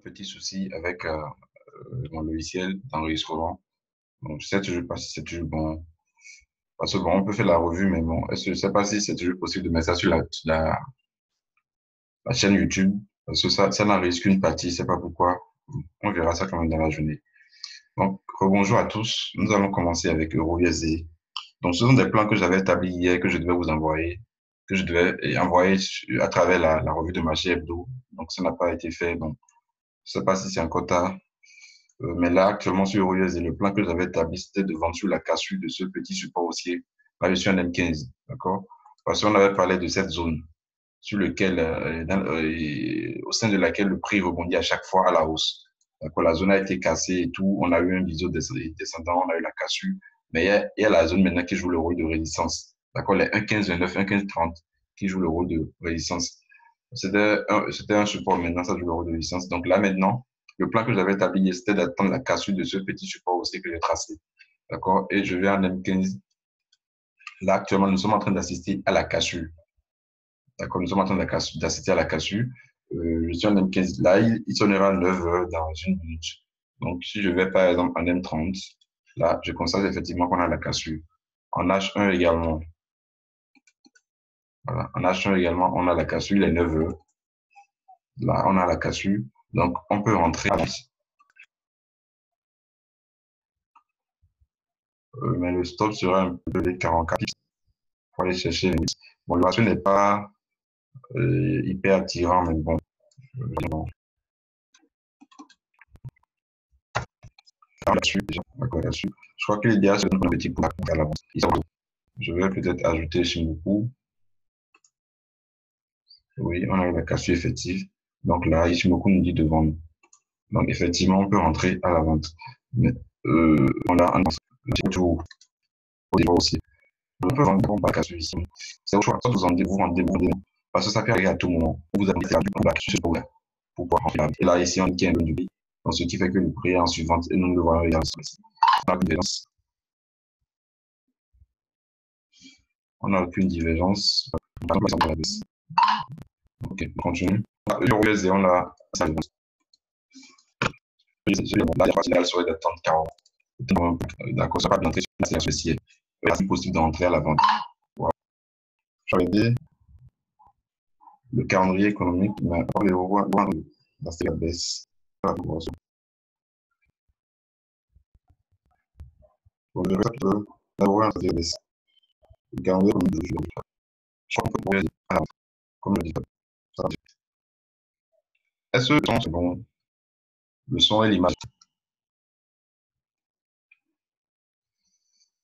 petit souci avec mon logiciel d'enregistrement. Donc, je sais toujours pas si c'est toujours bon. Parce que bon, on peut faire la revue, mais bon, je sais pas si c'est toujours possible de mettre ça sur la chaîne YouTube. Parce que ça n'enregistre qu'une partie, je sais pas pourquoi. On verra ça quand même dans la journée. Donc, rebonjour à tous. Nous allons commencer avec EuroUSD. Donc, ce sont des plans que j'avais établis hier, que je devais vous envoyer, que je devais envoyer à travers la revue de marché hebdo. Donc, ça n'a pas été fait. Donc, je sais pas si c'est encore tard. Mais là, actuellement, sur EuroUSD, le plan que j'avais établi, c'était de vendre sur la cassure de ce petit support haussier. Là, je suis en M15, d'accord? Parce qu'on avait parlé de cette zone sur lequel, au sein de laquelle le prix rebondit à chaque fois à la hausse. D'accord? La zone a été cassée et tout. On a eu un biseau descendant, on a eu la cassure. Mais il y a la zone maintenant qui joue le rôle de résistance. D'accord? Les 1,1529, 1,1530 qui jouent le rôle de résistance. C'était un support, maintenant ça joue le rôle de résistance. Donc là, maintenant, le plan que j'avais établi, c'était d'attendre la cassure de ce petit support aussi que j'ai tracé. D'accord? Et je vais en M15. Là, actuellement, nous sommes en train d'assister à la cassure. D'accord? Nous sommes en train d'assister à la cassure. Je suis en M15. Là, il sonnera 9 heures dans une minute. Donc, si je vais par exemple en M30, là, je constate effectivement qu'on a la cassure. En H1 également. Voilà. En H1 également, on a la cassure, il est 9 heures. Là, on a la cassure. Donc, on peut rentrer. Mais le stop sera un peu les 44 pour aller chercher. Bon, le ratio n'est pas hyper attirant, mais bon. Bon. Là-dessus, déjà, d'accord, là-dessus. Je crois que l'idéal, c'est de prendre un petit coup à l'avance. Je vais peut-être ajouter Shimoku. Oui, on a la cassure effective. Donc là, Ishimoku nous dit de vendre. Donc effectivement, on peut rentrer à la vente. Mais on a un tour au niveau aussi. On peut vendre un cassure ici. C'est au choix. Soit vous vendez. Parce que ça peut arriver à tout moment. Vous avez fait du pullback sur ce problème pour pouvoir rentrer. Et là, ici, on tient le du prix. Donc, ce qui fait que le prix est en suivante et nous le voyons également ici. On n'a aucune divergence. Ok, on continue. L'euro USD, on a ça. Là, il serait d'attendre 40. D'accord, ça va bien entrer sur la ceci. C'est possible d'entrer à la vente. Voilà. Je vais aider le calendrier économique, mais l'euro dans cette baisse. Pour le reste, l'euro en baisse. Le calendrier économique de jour. Je crois qu'on peut dire, comme je dis, est-ce que le son c'est bon? Le son et l'image.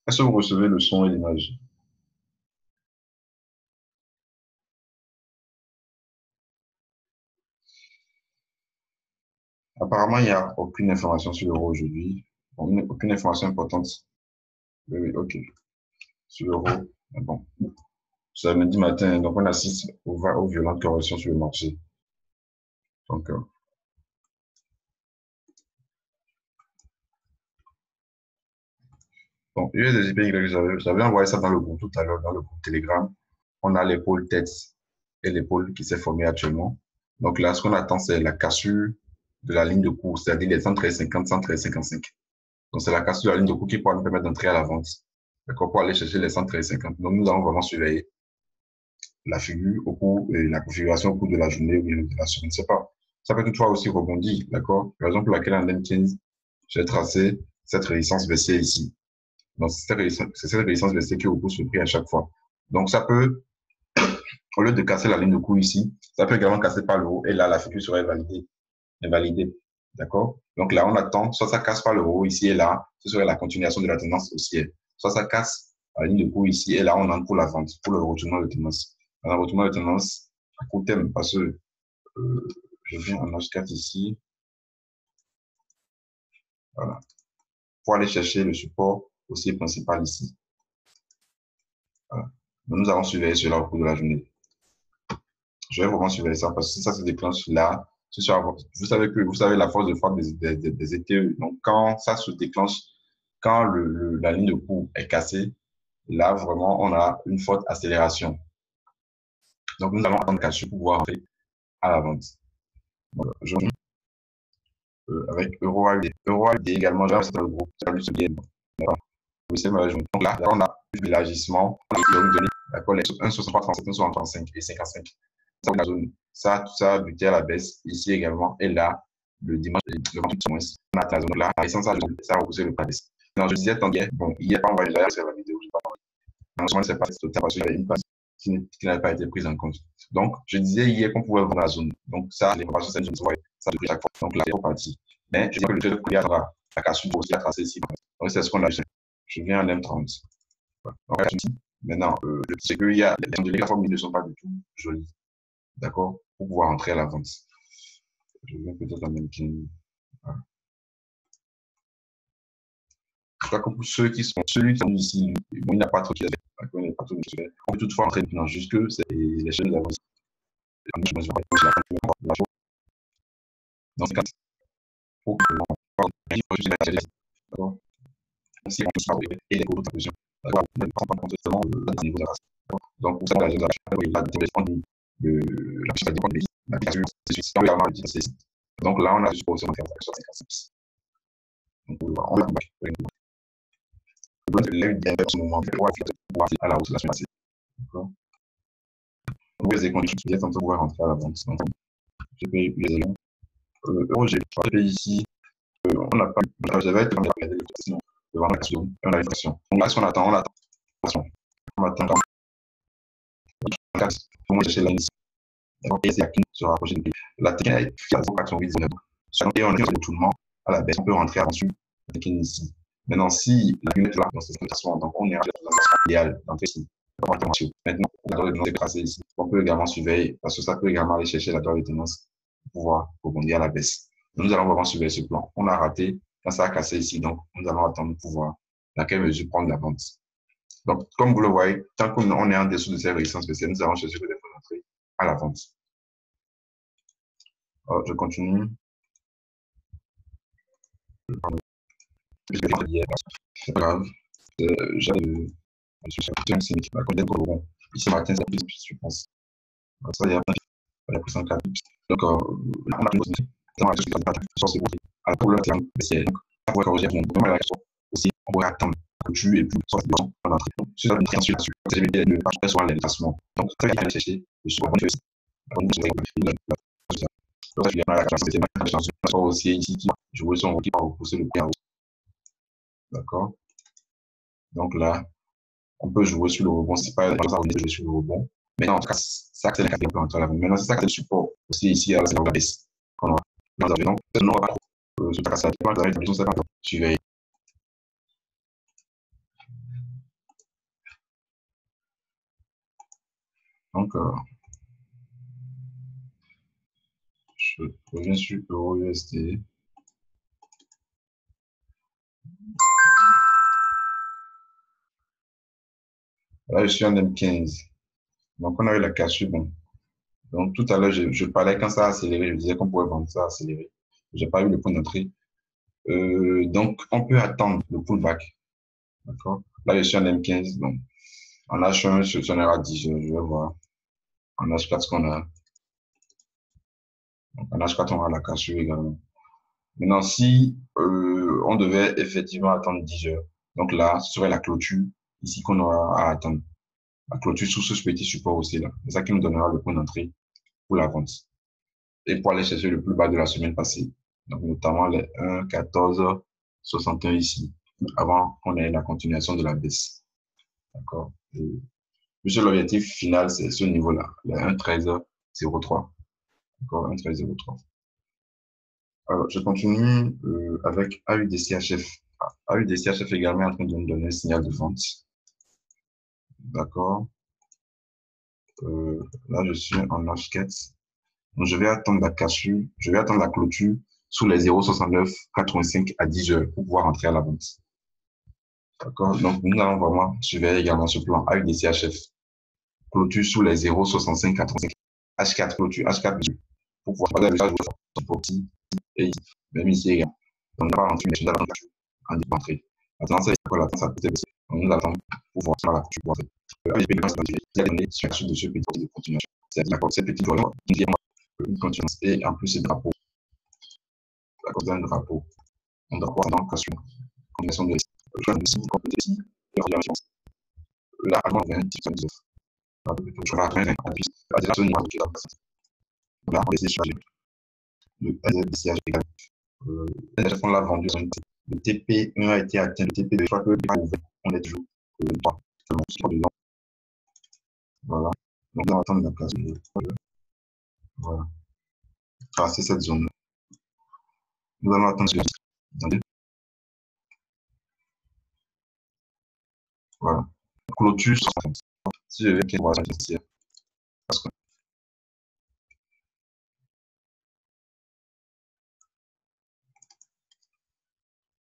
Est-ce que vous recevez le son et l'image? Apparemment, il n'y a aucune information sur l'euro aujourd'hui. Aucune information importante. Oui, ok. Sur l'euro. Bon. C'est lundi matin, donc on assiste aux violentes corrections sur le marché. Donc, bon, USDJPY, j'avais envoyé ça dans le groupe tout à l'heure, dans le groupe Telegram. On a l'épaule tête et l'épaule qui s'est formée actuellement. Donc là, ce qu'on attend, c'est la cassure de la ligne de cours, c'est-à-dire les 113,50, 113,55. Donc, c'est la cassure de la ligne de cours qui pourra nous permettre d'entrer à la vente. D'accord, pour aller chercher les 113,50. Donc, nous allons vraiment surveiller la figure au cours, et la configuration au cours de la journée ou bien de la semaine. Je ne sais pas. Ça peut toutefois aussi rebondir, d'accord? Par exemple, pour laquelle en M15, j'ai tracé cette résistance baissière ici. Donc, c'est cette résistance baissière qui repousse le prix à chaque fois. Donc, ça peut, au lieu de casser la ligne de cours ici, ça peut également casser par le haut et là, la figure serait invalidée. D'accord? Donc là, on attend, soit ça casse par le haut ici et là, ce serait la continuation de la tendance haussière. Soit ça casse la ligne de cours ici et là, on entre pour la vente, pour le retournement de tendance. Un retournement de tendance à court terme, parce que je viens en H4 ici. Voilà. Pour aller chercher le support haussier principal ici. Voilà. Donc, nous allons surveiller cela au cours de la journée. Je vais vraiment surveiller ça parce que si ça se déclenche là, vous savez la force de frappe des ETE. Donc, quand ça se déclenche, quand la ligne de cours est cassée, là, vraiment, on a une forte accélération. Donc, nous allons attendre cassure pour pouvoir entrer à la vente. Donc, avec Euro AUD. Euro AUD également, j'ai dans le groupe, ça lui se bien. Oui, c'est ma journée. Donc là, on a eu l'élargissement, on a donné, d'accord, les 1,63, 37, 1,65 et 55. Ça, la zone. Ça, tout ça, buté à la baisse, ici également. Et là, le dimanche, le 28 moins, on a la zone là. La essence, ça a repoussé le prix. Non, je disais, tant hier, bon, hier, on va déjà faire la vidéo, je sais pas. En ce moment, c'est pas total parce qu'il y avait une partie qui n'avait pas été prise en compte. Donc, je disais hier qu'on pouvait vendre la zone. Donc, ça, l'information, c'est une zone, ça depuis chaque fois. Donc, là, c'est reparti. Mais je dis que le taux de prix à la cassure aussi à tracer ici. Donc, c'est ce qu'on a fait. Je viens en M30. Donc, maintenant, c'est que les formules ne sont pas du tout jolies. D'accord? Pour pouvoir entrer à la vente. Je viens peut-être en même temps. Voilà. Je crois que pour ceux qui sont, celui qui sont ici, bon, il n'y a pas trop de choses. On peut toutefois entrer dans juste que c'est les chaînes d'avance. Dans ce cas, pour que l'on d'accord? Si on peut et les autres options. D'accord? Ne prend pas en compte seulement le niveau de la race. Donc, pour ça, la gestion il va dépendre de la puissance de l'application. Donc là, on a juste pour se faire sur 56. Donc, on a en ce moment pour pouvoir à la hausse la semaine passée. D'accord? Vous les conditions qui sont pouvoir rentrer à la vente. Donc, je paye les éléments. J'ai payé ici. On n'a pas. J'avais été regardé le sinon devant l'action. On a l'inflation. Donc là, ce qu'on attend, on attend. On attend quand même. Pour moi, chercher la mission. Et c'est qui se rapprocher de pays. La technique est à 0,88. Et on est sur le tournement à la baisse. On peut rentrer avant dessus. La technique ici. Maintenant, si la lunette là, dans cette situation, donc on est à la situation idéale d'entrée ici. Maintenant, la doit être tracée ici. On peut également surveiller, parce que ça peut également aller chercher la doigt de tendance pour pouvoir rebondir à la baisse. Nous allons vraiment surveiller ce plan. On a raté, quand ça a cassé ici, donc nous allons attendre pour voir dans quelle mesure prendre la vente. Donc, comme vous le voyez, tant qu'on est en dessous de ces résistances spéciales, nous allons chercher peut-être d'entrée à la vente. Alors, je continue. Je vais faire hier, c'est pas grave. J'avais un signe qui m'a connu pour le bon. Ici, matin, c'est plus, je pense. Ça, il y a pris 104. Donc, on a pris alors, le terme spécial, donc, ça pourrait corriger mon la question aussi, on pourrait attendre que tu et puis soit en entrée. C'est ça, une création là-dessus. C'est le parfait sur les placements. Donc, ça va aller chercher le support de aussi. Il y a la classe, c'est ma chance. Aussi ici qui joue son qui va repousser le prix en haut. D'accord? Donc là, on peut jouer sur le rebond. C'est pas ça, on est jouer sur le rebond. Mais en tout cas, ça, c'est le cas de l'entrée à la vente. Maintenant, c'est ça que c'est le support aussi ici à la baisse. Donc, non, on va pas je passe à la demande avec la surveiller. Donc, je reviens sur EURUSD. Là, je suis en M15. Donc, on a eu la cassure. Bon. Donc, tout à l'heure, je parlais quand ça a accéléré. Je disais qu'on pouvait vendre ça accéléré. Je n'ai pas eu le point d'entrée. Donc, on peut attendre le pullback. D'accord? Là, je suis en M15. Donc, en H1, je suis en R10. Je vais voir. En H4, ce qu'on a. Donc, en H4, on a la cassure également. Maintenant, si on devait effectivement attendre 10 heures, donc là, ce serait la clôture ici qu'on aura à attendre. La clôture sous ce petit support aussi là. C'est ça qui nous donnera le point d'entrée pour la vente. Et pour aller chercher le plus bas de la semaine passée. Donc, notamment les 1,1461 ici, avant qu'on ait la continuation de la baisse. D'accord? Puisque l'objectif final, c'est ce niveau-là, le 1,1303. D'accord? 1,1303. Alors, je continue avec AUDCHF. AUDCHF également est en train de nous donner un signal de vente. D'accord. Là, je suis en H4. Donc, je vais attendre la cassure, je vais attendre la clôture sous les 0,6985 à 10 heures pour pouvoir entrer à la vente. D'accord. Donc, nous allons vraiment surveiller également ce plan AUDCHF. Clôture sous les 0,6585. H4 clôture, H4 pour pouvoir faire le message petit et même ici également. Donc, on va rentrer une échelle en entrée. La tendance est quoi? La tendance a peut-être baissé. Donc, nous attendons pour voir ça là, tu vois. Il y a donné sur la suite de ce petit de continuation. C'est-à-dire cette petite voie qui vient une continuance et en plus, c'est drapeau. à cause d'un drapeau. Un drapeau en location, combinaison de risques. Là, avant, il y a un type de je vais apprendre à puisse. Déjà, ce niveau de là, on essaie de charger. Le SDCH également. On l'a vendu sur une le TP1 a été atteint, le TP2, je crois que pas ouvert. On est toujours 3. Voilà. Donc, on va attendre la place. Voilà. Tracer cette zone. Nous allons attendre ce attendez. Voilà. Clôture 60. Si je vais qu'il y ait parce que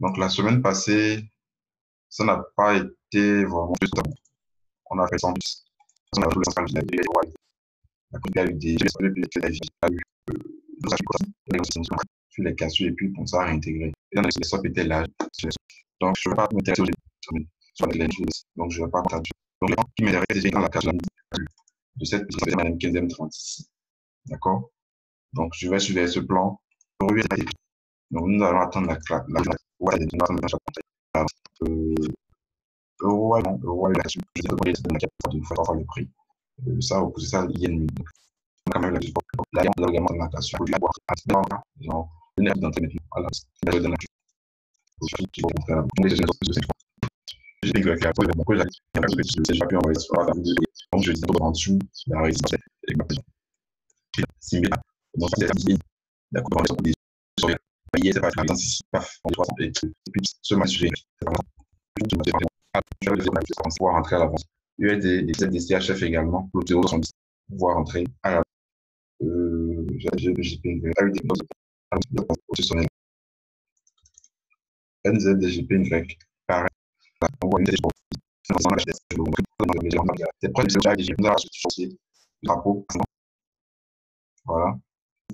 donc la semaine passée, ça n'a pas été vraiment juste. On a fait 110. On a fait le il y a eu des sur les cassures et puis pour ça réintégrer. Et dans les SOP étaient là. Donc je ne vais pas m'intéresser sur les choses. Donc je ne vais pas m'intéresser. Donc les gens qui m'intéressent déjà dans la case de cette petite madame 15e 36. D'accord? Donc je vais suivre ce plan. Donc nous allons attendre ouais, je vais faire le prix. Ça, c'est ça, il y a une quand même la l'organisation pour avoir genre une aide d'internet à la j'ai vu que après mon collègue j'ai pu envoyer sur la vidéo donc je dis en dessous la résistance et ma similaire donc c'est d'accord dans les sur les c'est pas la ici paf on voit et puis ce match j'ai je vais pouvoir rentrer à l'avance il y a des CHF également pour le 070 pouvoir rentrer à l'avance j'ai eu des positionnels NZDGPY, pareil, on voit une des choses. C'est près de ce drapeau, voilà,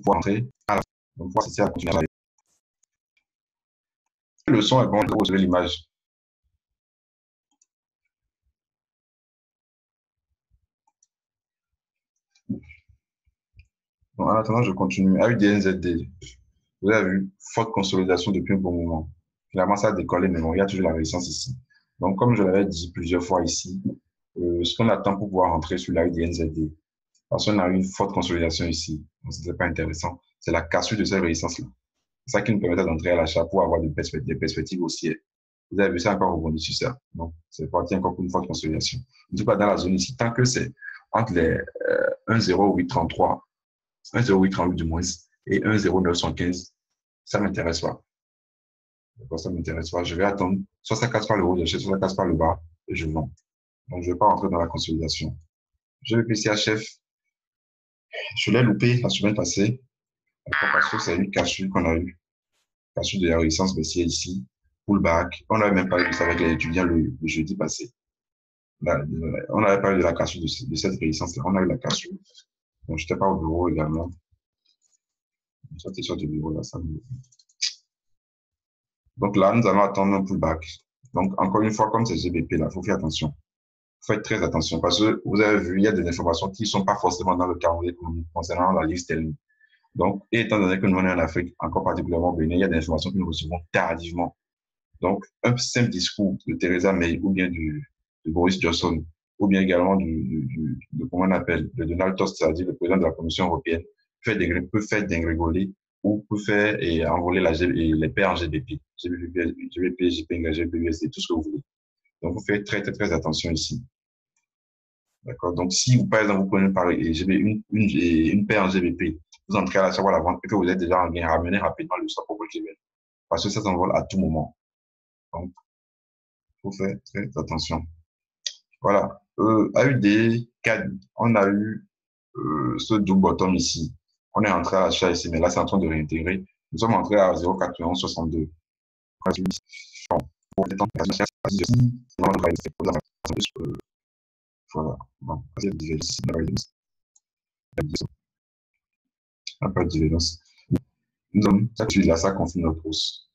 pour entrer à la fin. Donc, voir si c'est à continuer. Le son est bon, vous recevez l'image. En attendant, je continue. AUDNZD, vous avez vu, forte consolidation depuis un bon moment. Finalement, ça a décollé, mais bon, il y a toujours la résistance ici. Donc, comme je l'avais dit plusieurs fois ici, ce qu'on attend pour pouvoir rentrer sur l'AUDNZD, parce qu'on a eu une forte consolidation ici, donc ce n'était pas intéressant, c'est la cassure de cette résistance-là. C'est ça qui nous permettait d'entrer à l'achat pour avoir des perspectives haussières. Vous avez vu ça encore rebondi sur ça. Donc, c'est parti encore pour une forte consolidation. En tout cas, dans la zone ici, tant que c'est entre les 1,0833, 1,0838 du moins, et 1,0915, ça ne m'intéresse pas. Ça ne m'intéresse pas. Je vais attendre. Soit ça casse par le haut, j'achète, soit ça casse par le bas, et je vends. Donc, je ne vais pas rentrer dans la consolidation. Je vais passer à chef. Je l'ai loupé la semaine passée, parce que c'est une cassure qu'on a eue. Cassure de la résistance baissière ici. Pullback. On n'avait même pas vu ça avec les étudiants le jeudi passé. Là, on n'avait pas eu de la cassure de cette résistance-là. On a eu la cassure. Donc, je n'étais pas au bureau également. J'étais sur le bureau là. Donc là, nous allons attendre un pullback. Donc, encore une fois, comme c'est GBP là, il faut faire attention. Faites très attention parce que vous avez vu, il y a des informations qui ne sont pas forcément dans le calendrier économique concernant la liste sterling. Donc, étant donné que nous, on est en Afrique, encore particulièrement au Bénin, il y a des informations que nous recevons tardivement. Donc, un simple discours de Theresa May ou bien de Boris Johnson ou bien également de comment on appelle, de Donald Tusk, c'est-à-dire le président de la Commission européenne, peut faire dégringoler ou peut faire envoler les paires en GBP, GBP, GPY, GBUSD, tout ce que vous voulez. Donc, vous faites très, très, très attention ici. D'accord? Donc, si vous, par exemple, vous prenez une paire en GBP, vous entrez à l'achat ou à la vente et que vous êtes déjà en gain, ramenez rapidement le stock au break-even. Parce que ça s'envole à tout moment. Donc, il faut faire très attention. Voilà. AUD, CAD, on a eu ce double bottom ici. On est entré à l'achat ici, mais là, c'est en train de réintégrer. Nous sommes entrés à 0,9162. Voilà. Bon, pas de divergence. Nous avons ça confirme notre hausse.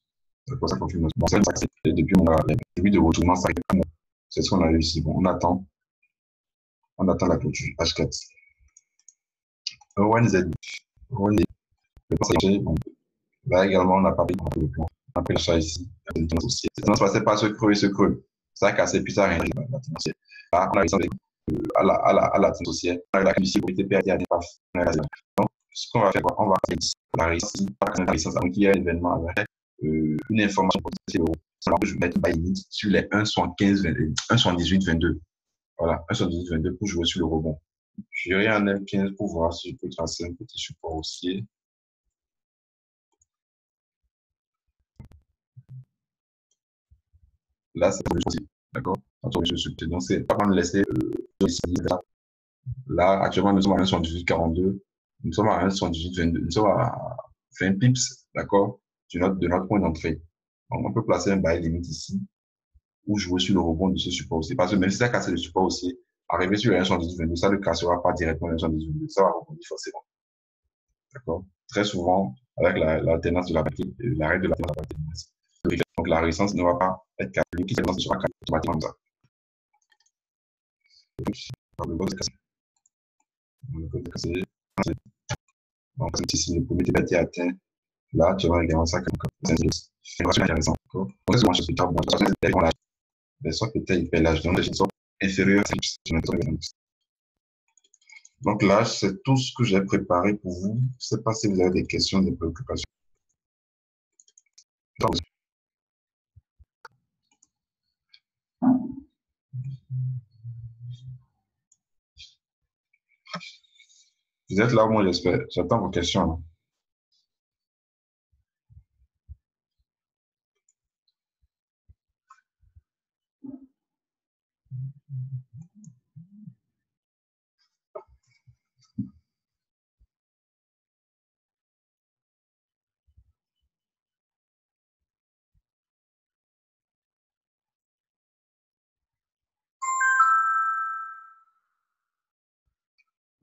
Ça confirme notre hausse. Bon, depuis le début de retournement, c'est ce qu'on a eu ici. Bon, on attend la clôture H4. ONZ. Le bon, Là également, on n'a pas pris le plan. On appelle ça ici. La tendance haussière. Cette tendance passait par ce creux et ce creux. Ça a cassé, puis ça a rien la tendance haussière. Là, on a réussi à la tendance haussière. On a la ici pour TP à paf. Donc, ce qu'on va faire, on va faire la réussite, la résistance, donc il y a un événement avec une information positive. Je vais mettre buy limit sur les 1,78, 22. Voilà, 1,78, 22 pour jouer sur le rebond. J'irai en M15 pour voir si je peux tracer un petit support haussier. Là, c'est le possible. D'accord? Donc, c'est pas qu'on laisser là, actuellement, nous sommes à 1,78, 42. Nous sommes à 1,78, 22. Nous sommes à 20 pips, d'accord, de notre point d'entrée. Donc, on peut placer un buy limite ici ou jouer sur le rebond de ce support aussi. Parce que même si ça casse le support aussi, arriver sur le 1,78, 22, ça ne cassera pas directement le 1,78, 22. Ça va rebondir forcément. D'accord? Très souvent, avec la tendance de l'arrêt de la tendance de la tendance. Donc, la résistance ne va pas être calculée, qui sera calculée automatiquement comme ça. Le code est cassé. Le code est cassé. Donc, c'est ici, le premier TP atteint. Là, tu vas également ça comme c'est intéressant. Donc, c'est souvent chez ce cas, les sortes peut-être hyper larges, donc les sortes inférieures à donc là, c'est tout ce que j'ai préparé pour vous. Je ne sais pas si vous avez des questions, des préoccupations. Vous êtes là, moi, j'espère. J'attends vos questions. Là.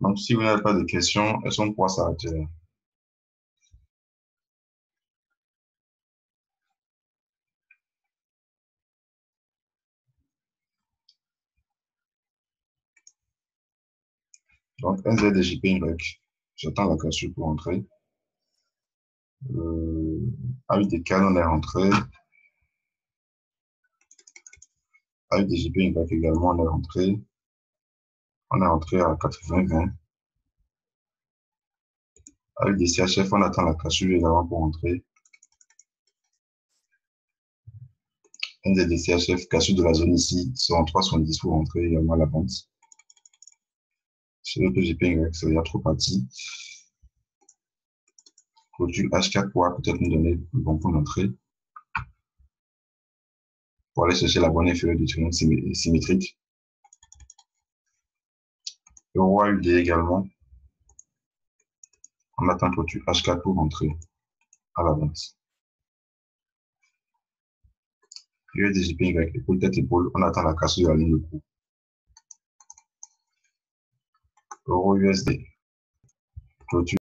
Donc, si vous n'avez pas de questions, elles sont pour s'arrêter là. Donc, NZDJPY, j'attends la cassure pour entrer. AUDK, on est rentré. AUDJPY également, on est rentré. On est rentré à 80-20. AUDCHF, on attend la cassure également pour entrer. NZDCHF, cassure de la zone ici, sont en 3,70 pour entrer également à la vente. Chez le PGPY, c'est déjà trop parti. Clôture H4 pourra peut-être nous donner le bon point d'entrée. Pour aller chercher la bonne inférieure du triangle symétrique. Euro AUD également. On attend clôture H4 pour rentrer à la vente. USDJPY, épaule tête épaule, on attend la cassure de la ligne de cours. Euro USD. Clôture